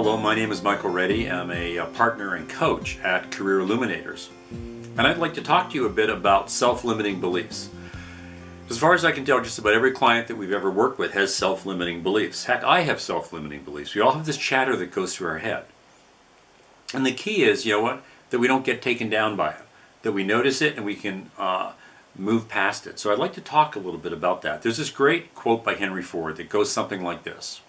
Hello, my name is Michael Reddy. I'm a partner and coach at Career Illuminators. And I'd like to talk to you a bit about self-limiting beliefs. As far as I can tell, just about every client that we've ever worked with has self-limiting beliefs. Heck, I have self-limiting beliefs. We all have this chatter that goes through our head. And the key is, that we don't get taken down by it. That we notice it and we can move past it. So I'd like to talk a little bit about that. There's this great quote by Henry Ford that goes something like this.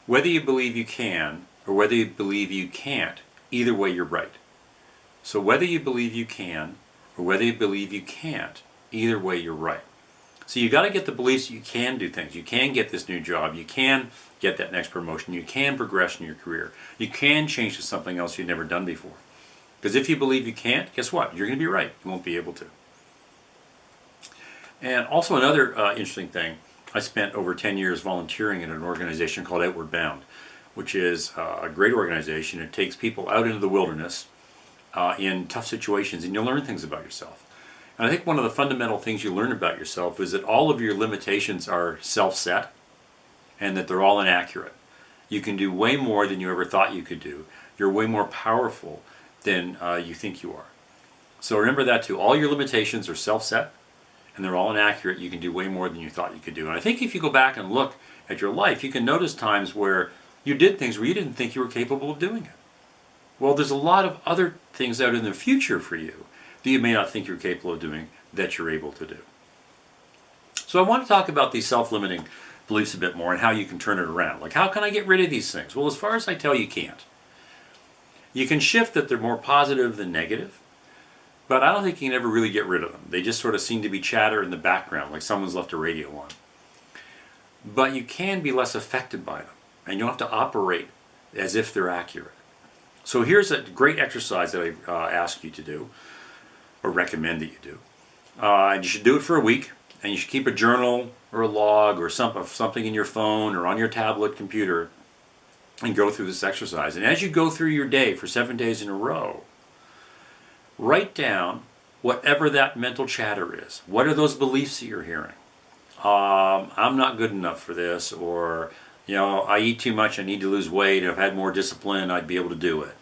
Whether you believe you can or whether you believe you can't, either way you're right. So whether you believe you can or whether you believe you can't, either way you're right. So you got to get the beliefs that you can do things. You can get this new job. You can get that next promotion. You can progress in your career. You can change to something else you've never done before. Because if you believe you can't, guess what? You're going to be right. You won't be able to. And also another interesting thing, I spent over 10 years volunteering in an organization called Outward Bound, which is a great organization. It takes people out into the wilderness in tough situations, and you'll learn things about yourself. And I think one of the fundamental things you learn about yourself is that all of your limitations are self-set and that they're all inaccurate. You can do way more than you ever thought you could do. You're way more powerful than you think you are. So remember that too. All your limitations are self-set and they're all inaccurate. You can do way more than you thought you could do. And I think if you go back and look at your life, you can notice times where you did things where you didn't think you were capable of doing it. Well, there's a lot of other things out in the future for you that you may not think you're capable of doing that you're able to do. So I want to talk about these self-limiting beliefs a bit more and how you can turn it around. Like, how can I get rid of these things? Well, as far as I tell, you can't. You can shift that they're more positive than negative, but I don't think you can ever really get rid of them. They just sort of seem to be chatter in the background, like someone's left a radio on. But you can be less affected by them, and you don't have to operate as if they're accurate. So here's a great exercise that I ask you to do, or recommend that you do. And you should do it for a week, and you should keep a journal or a log or something in your phone or on your tablet computer and go through this exercise. And as you go through your day for 7 days in a row, write down whatever that mental chatter is. What are those beliefs that you're hearing? I'm not good enough for this, or I eat too much, I need to lose weight. If I had more discipline, I'd be able to do it.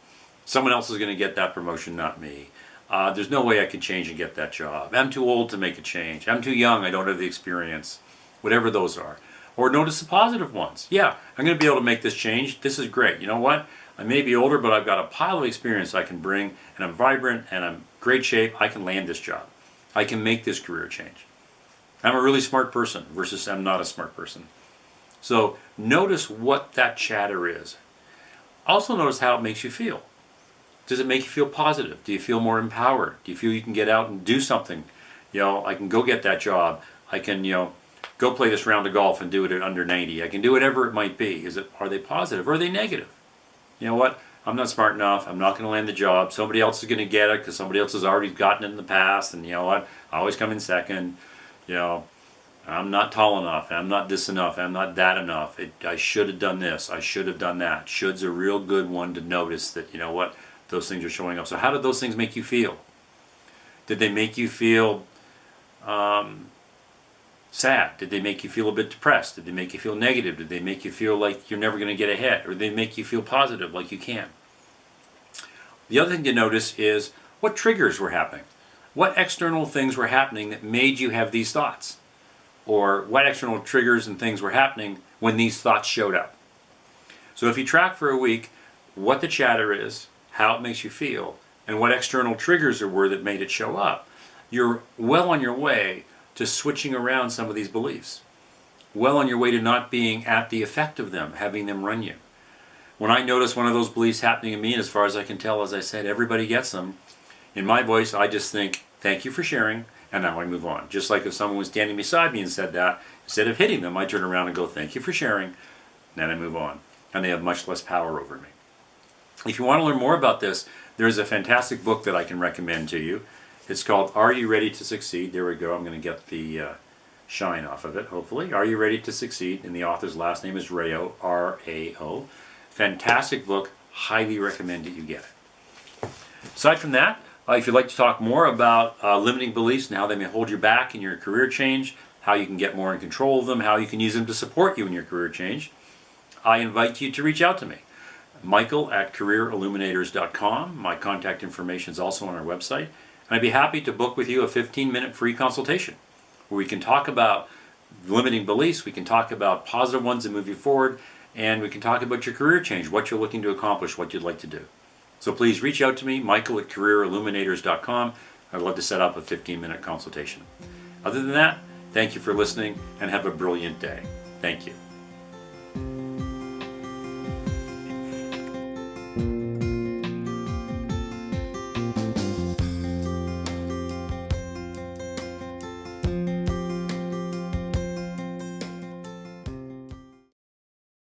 Someone else is going to get that promotion, not me. There's no way I could change and get that job. I'm too old to make a change. I'm too young, I don't have the experience. Whatever those are. Or notice the positive ones. Yeah, I'm going to be able to make this change. This is great. You know what? I may be older, but I've got a pile of experience I can bring, and I'm vibrant, and I'm in great shape. I can land this job. I can make this career change. I'm a really smart person versus I'm not a smart person. So notice what that chatter is. Also notice how it makes you feel. Does it make you feel positive? Do you feel more empowered? Do you feel you can get out and do something? I can go get that job. I can, go play this round of golf and do it at under 90. I can do whatever it might be. Are they positive or are they negative? You know what? I'm not smart enough. I'm not going to land the job. Somebody else is going to get it because somebody else has already gotten it in the past. And you know what? I always come in second. I'm not tall enough. I'm not this enough. I'm not that enough. I should have done this. I should have done that. Should's a real good one to notice that, those things are showing up. So how did those things make you feel? Did they make you feel sad? Did they make you feel a bit depressed? Did they make you feel negative? Did they make you feel like you're never going to get ahead? Or did they make you feel positive, like you can? The other thing to notice is what triggers were happening. What external things were happening that made you have these thoughts? Or what external triggers and things were happening when these thoughts showed up? So if you track for a week what the chatter is, how it makes you feel, and what external triggers there were that made it show up, you're well on your way to switching around some of these beliefs. Well on your way to not being at the effect of them, having them run you. When I notice one of those beliefs happening in me, and as far as I can tell, as I said, everybody gets them, in my voice I just think, thank you for sharing, and now I move on. Just like if someone was standing beside me and said that, instead of hitting them, I turn around and go, thank you for sharing, and then I move on. And they have much less power over me. If you want to learn more about this, there's a fantastic book that I can recommend to you. It's called Are You Ready to Succeed? There we go. I'm going to get the shine off of it, hopefully. Are You Ready to Succeed? And the author's last name is Rao, R-A-O. Fantastic book. Highly recommend that you get it. Aside from that, if you'd like to talk more about limiting beliefs and how they may hold you back in your career change, how you can get more in control of them, how you can use them to support you in your career change, I invite you to reach out to me. Michael at careerilluminators.com. My contact information is also on our website. And I'd be happy to book with you a 15-minute free consultation where we can talk about limiting beliefs, we can talk about positive ones that move you forward, and we can talk about your career change, what you're looking to accomplish, what you'd like to do. So please reach out to me, Michael at careerilluminators.com. I'd love to set up a 15-minute consultation. Other than that, thank you for listening and have a brilliant day. Thank you.